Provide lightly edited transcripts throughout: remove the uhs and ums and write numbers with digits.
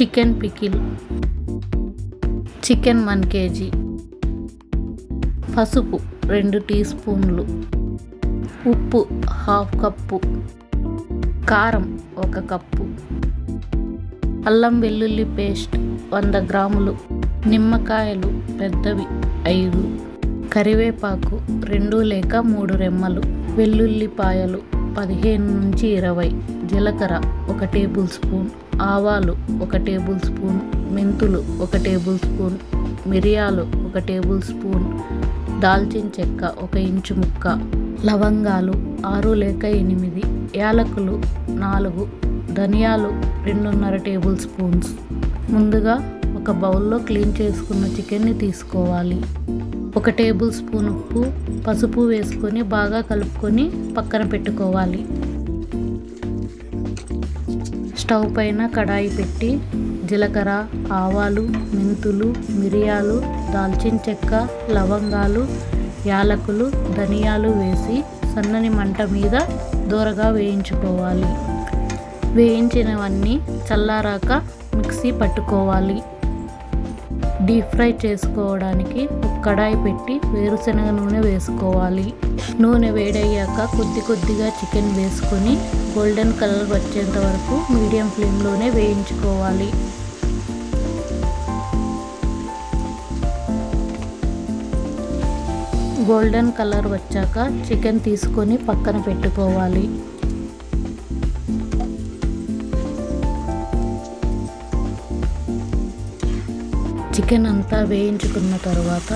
Chicken pickle, chicken 1 kg, పసుపు 2 tea స్పూన్లు, ఉప్పు 1/2 కప్పు, కారం 1 కప్పు, అల్లం వెల్లుల్లి పేస్ట్ 100 గ్రాములు, నిమ్మకాయలు పెద్దవి 5, కరివేపాకు 2 లేక 3 రెమ్మలు, వెల్లుల్లిపాయలు 15 నుంచి 20, జీలకర్ర 1 టేబుల్ స్పూన్, ఆవాలు 1 టేబుల్ స్పూన్, మెంతులు 1 టేబుల్ స్పూన్, మిరియాలు 1 టేబుల్ స్పూన్, దాల్చిన చెక్క 1 ఇంచు ముక్క, లవంగాలు 6 లేక 8, యాలకులు 4, ధనియాలు 2.5 టేబుల్ స్పూన్స్. ముందుగా ఒక బౌల్లో క్లీన్ చేసుకున్న చికెన్ని తీసుకోవాలి. 1 టేబుల్ స్పూన్ ఉప్పు, పసుపు వేసుకొని బాగా కలుపుకొని పక్కన పెట్టుకోవాలి. స్టవ్ పైన కడాయి పెట్టి జీలకర్ర, ఆవాలు, మెంతులు, మిరియాలు, దాల్చిన చెక్క, లవంగాలు, యాలకులు, ధనియాలు వేసి సన్నని మంట మీద దోరగా వేయించుకోవాలి. వేయించినవన్నీ చల్లారాక మిక్సీ పట్టుకోవాలి. డీప్ ఫ్రై చేసుకోవడానికి ఒక కడాయి పెట్టి వేరుశనగ నూనె వేసుకోవాలి. నూనె వేడయ్యాక కొద్దిగా చికెన్ వేసుకొని గోల్డెన్ కలర్ వచ్చేంత వరకు మీడియం ఫ్లేమ్లోనే వేయించుకోవాలి. గోల్డెన్ కలర్ వచ్చాక చికెన్ తీసుకొని పక్కన పెట్టుకోవాలి. చికెన్ అంతా వేయించుకున్న తర్వాత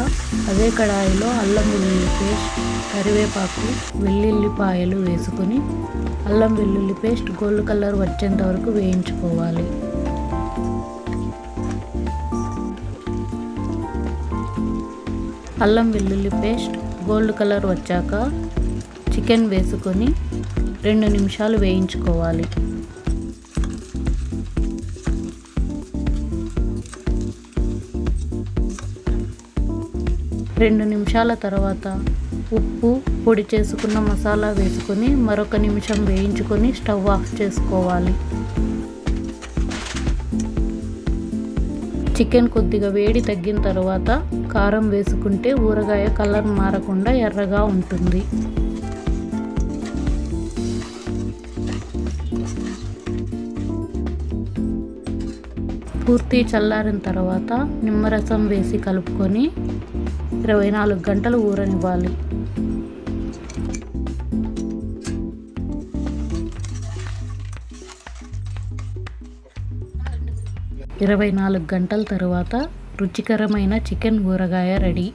అదే కడాయిలో అల్లం వెల్లుల్లి పేస్ట్, కరివేపాకు, వెల్లుల్లిపాయలు వేసుకొని అల్లం వెల్లుల్లి పేస్ట్ గోల్డ్ కలర్ వచ్చేంత వరకు వేయించుకోవాలి. అల్లం వెల్లుల్లి పేస్ట్ గోల్డ్ కలర్ వచ్చాక చికెన్ వేసుకొని 2 నిమిషాలు వేయించుకోవాలి. 2 నిమిషాల తర్వాత ఉప్పు, పొడి చేసుకున్న మసాలా వేసుకొని మరొక నిమిషం వేయించుకొని స్టవ్ ఆఫ్ చేసుకోవాలి. చికెన్ కొద్దిగా వేడి తగ్గిన తర్వాత కారం వేసుకుంటే ఊరగాయ కలర్ మారకుండా ఎర్రగా ఉంటుంది. పూర్తి చల్లారిన తర్వాత నిమ్మరసం వేసి కలుపుకొని 24 గంటలు ఊరనివ్వాలి. 24 గంటల తర్వాత రుచికరమైన చికెన్ ఊరగాయ రెడీ.